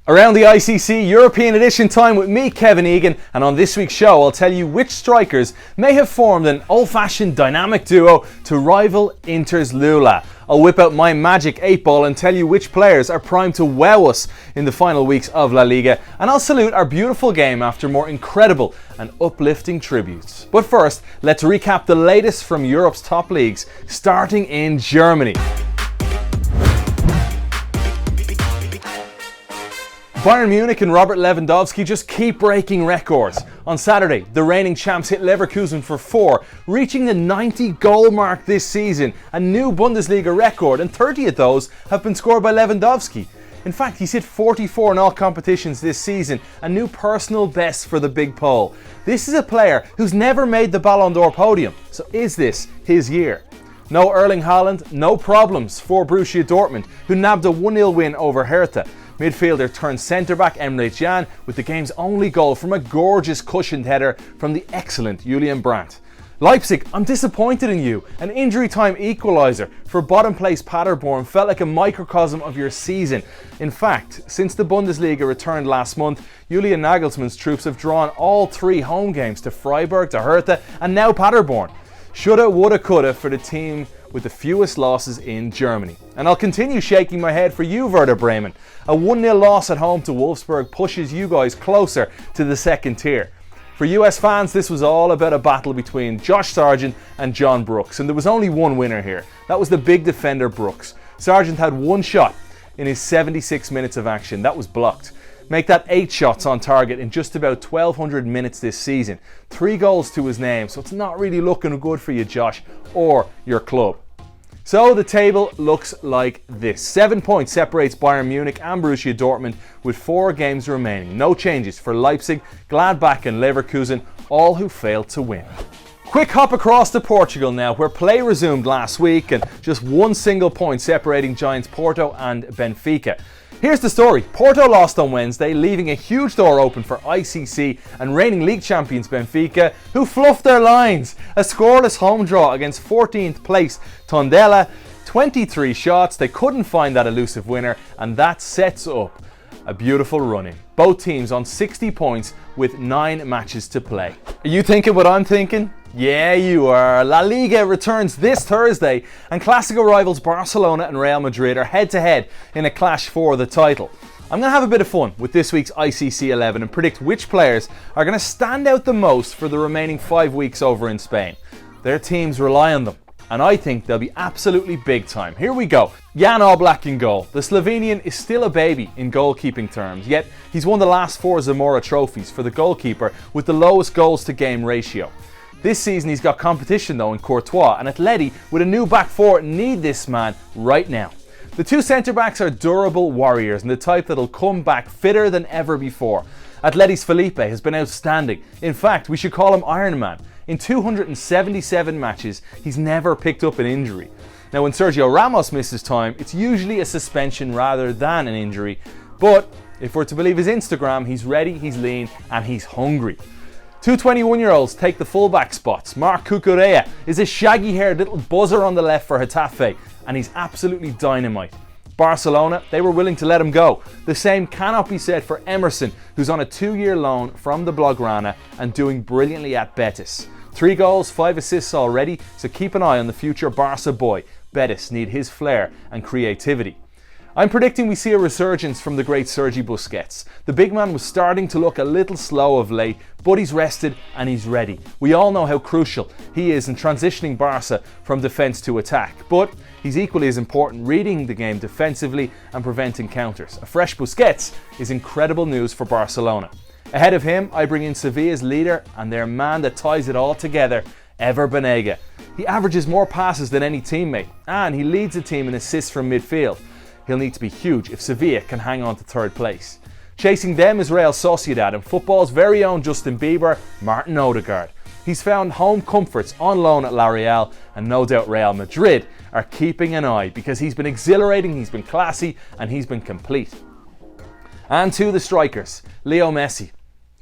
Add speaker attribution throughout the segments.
Speaker 1: Around the ICC European Edition time with me, Kevin Egan, and on this week's show I'll tell you which strikers may have formed an old-fashioned dynamic duo to rival Inter's Lula. I'll whip out my magic 8-ball and tell you which players are primed to wow us in the final weeks of La Liga, and I'll salute our beautiful game after more incredible and uplifting tributes. But first, let's recap the latest from Europe's top leagues, starting in Germany. Bayern Munich and Robert Lewandowski just keep breaking records. On Saturday, the reigning champs hit Leverkusen for 4, reaching the 90 goal mark this season, a new Bundesliga record, and 30 of those have been scored by Lewandowski. In fact, he's hit 44 in all competitions this season, a new personal best for the Big Pole. This is a player who's never made the Ballon d'Or podium, so is this his year? No Erling Haaland, no problems for Borussia Dortmund, who nabbed a 1-0 win over Hertha. Midfielder turned centre-back Emre Can with the game's only goal from a gorgeous cushioned header from the excellent Julian Brandt. Leipzig, I'm disappointed in you. An injury time equaliser for bottom place Paderborn felt like a microcosm of your season. In fact, since the Bundesliga returned last month, Julian Nagelsmann's troops have drawn all 3 home games to Freiburg, to Hertha and now Paderborn. Shoulda, woulda, coulda for the team with the fewest losses in Germany. And I'll continue shaking my head for you, Werder Bremen. A 1-0 loss at home to Wolfsburg pushes you guys closer to the second tier. For US fans, this was all about a battle between Josh Sargent and John Brooks, and there was only one winner here. That was the big defender Brooks. Sargent had 1 shot in his 76 minutes of action. That was blocked. Make that 8 shots on target in just about 1,200 minutes this season. 3 goals to his name, so it's not really looking good for you, Josh, or your club. So the table looks like this. 7 points separates Bayern Munich and Borussia Dortmund with 4 games remaining. No changes for Leipzig, Gladbach and Leverkusen, all who failed to win. Quick hop across to Portugal now, where play resumed last week and just 1 single point separating giants Porto and Benfica. Here's the story. Porto lost on Wednesday, leaving a huge door open for ICC and reigning league champions Benfica, who fluffed their lines. A scoreless home draw against 14th place Tondela. 23 shots, they couldn't find that elusive winner, and that sets up a beautiful run-in. Both teams on 60 points with 9 matches to play. Are you thinking what I'm thinking? Yeah, you are. La Liga returns this Thursday, and Clásico rivals Barcelona and Real Madrid are head-to-head in a clash for the title. I'm going to have a bit of fun with this week's ICC 11 and predict which players are going to stand out the most for the remaining 5 weeks over in Spain. Their teams rely on them, and I think they'll be absolutely big time. Here we go. Jan Oblak in goal. The Slovenian is still a baby in goalkeeping terms, yet he's won the last 4 Zamora trophies for the goalkeeper with the lowest goals to game ratio. This season he's got competition though in Courtois, and Atleti with a new back 4 need this man right now. The 2 centre-backs are durable warriors and the type that'll come back fitter than ever before. Atleti's Felipe has been outstanding. In fact, we should call him Iron Man. In 277 matches, he's never picked up an injury. Now when Sergio Ramos misses time, it's usually a suspension rather than an injury. But if we're to believe his Instagram, he's ready, he's lean and he's hungry. 2 21-year-olds take the fullback spots. Marc Cucurella is a shaggy-haired little buzzer on the left for Getafe, and he's absolutely dynamite. Barcelona, they were willing to let him go. The same cannot be said for Emerson, who's on a 2-year loan from the Blaugrana and doing brilliantly at Betis. 3 goals, 5 assists already, so keep an eye on the future Barca boy. Betis need his flair and creativity. I'm predicting we see a resurgence from the great Sergi Busquets. The big man was starting to look a little slow of late, but he's rested and he's ready. We all know how crucial he is in transitioning Barca from defence to attack, but he's equally as important reading the game defensively and preventing counters. A fresh Busquets is incredible news for Barcelona. Ahead of him, I bring in Sevilla's leader and their man that ties it all together, Ever Banega. He averages more passes than any teammate, and he leads the team in assists from midfield. He'll need to be huge if Sevilla can hang on to 3rd place. Chasing them is Real Sociedad and football's very own Justin Bieber, Martin Odegaard. He's found home comforts on loan at La Real, and no doubt Real Madrid are keeping an eye because he's been exhilarating, he's been classy and he's been complete. And to the strikers, Leo Messi.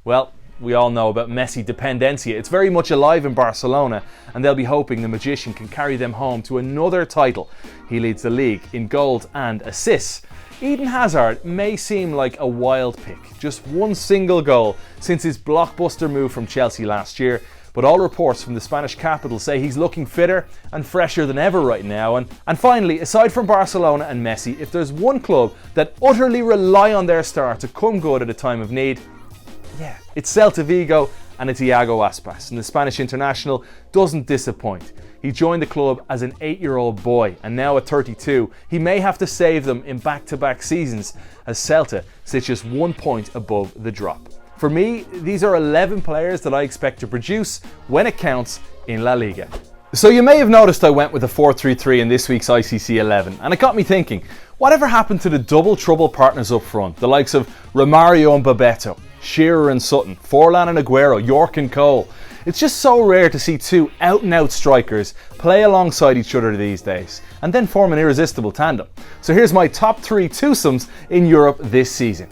Speaker 1: Well, we all know about Messi dependencia. It's very much alive in Barcelona, and they'll be hoping the magician can carry them home to another title. He leads the league in goals and assists. Eden Hazard may seem like a wild pick, just one single goal since his blockbuster move from Chelsea last year, but all reports from the Spanish capital say he's looking fitter and fresher than ever right now. And finally, aside from Barcelona and Messi, if there's one club that utterly rely on their star to come good at a time of need, yeah, it's Celta Vigo and it's Iago Aspas, and the Spanish international doesn't disappoint. He joined the club as an 8-year-old boy, and now at 32, he may have to save them in back-to-back seasons as Celta sits just 1 point above the drop. For me, these are 11 players that I expect to produce when it counts in La Liga. So you may have noticed I went with a 4-3-3 in this week's ICC 11, and it got me thinking, whatever happened to the double trouble partners up front, the likes of Romario and Bebeto, Shearer and Sutton, Forlan and Aguero, York and Cole? It's just so rare to see two out-and-out strikers play alongside each other these days, and then form an irresistible tandem. So here's my top 3 twosomes in Europe this season.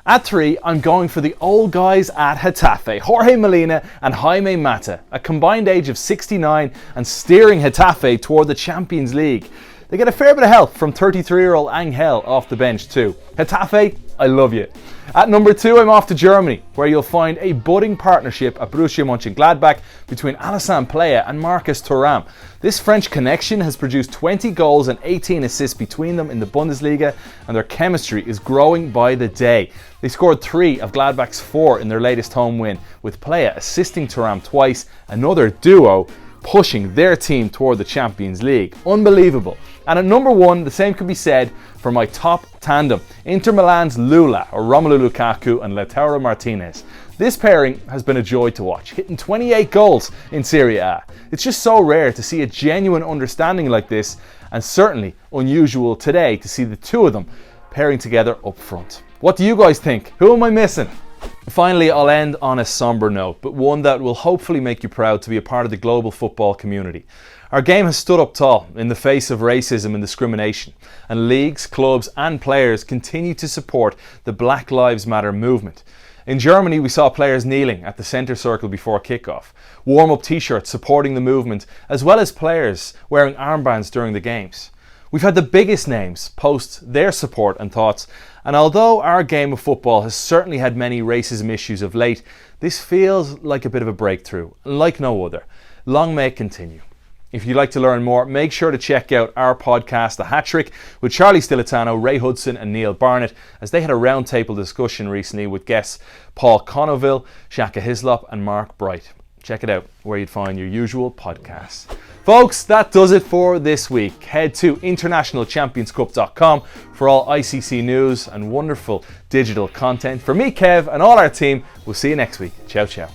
Speaker 1: At 3, I'm going for the old guys at Getafe, Jorge Molina and Jaime Mata, a combined age of 69 and steering Getafe toward the Champions League. They get a fair bit of help from 33-year-old Angel off the bench too. Getafe, I love you. At number 2, I'm off to Germany, where you'll find a budding partnership at Borussia Mönchengladbach between Alassane Plea and Marcus Thuram. This French connection has produced 20 goals and 18 assists between them in the Bundesliga, and their chemistry is growing by the day. They scored 3 of Gladbach's 4 in their latest home win, with Plea assisting Thuram twice, another duo pushing their team toward the Champions League. Unbelievable. And at number 1, the same could be said for my top tandem, Inter Milan's Lula, or Romelu Lukaku, and Lautaro Martinez. This pairing has been a joy to watch, hitting 28 goals in Serie A. It's just so rare to see a genuine understanding like this, and certainly unusual today to see the two of them pairing together up front. What do you guys think? Who am I missing? Finally, I'll end on a somber note, but one that will hopefully make you proud to be a part of the global football community. Our game has stood up tall in the face of racism and discrimination, and leagues, clubs and players continue to support the Black Lives Matter movement. In Germany, we saw players kneeling at the centre circle before kickoff, warm-up t-shirts supporting the movement, as well as players wearing armbands during the games. We've had the biggest names post their support and thoughts, and although our game of football has certainly had many racism issues of late, this feels like a bit of a breakthrough, like no other. Long may it continue. If you'd like to learn more, make sure to check out our podcast, The Hat-Trick, with Charlie Stilitano, Ray Hudson and Neil Barnett, as they had a roundtable discussion recently with guests Paul Conoville, Shaka Hislop and Mark Bright. Check it out where you'd find your usual podcasts. Folks, that does it for this week. Head to internationalchampionscup.com for all ICC news and wonderful digital content. For me, Kev, and all our team, we'll see you next week. Ciao, ciao.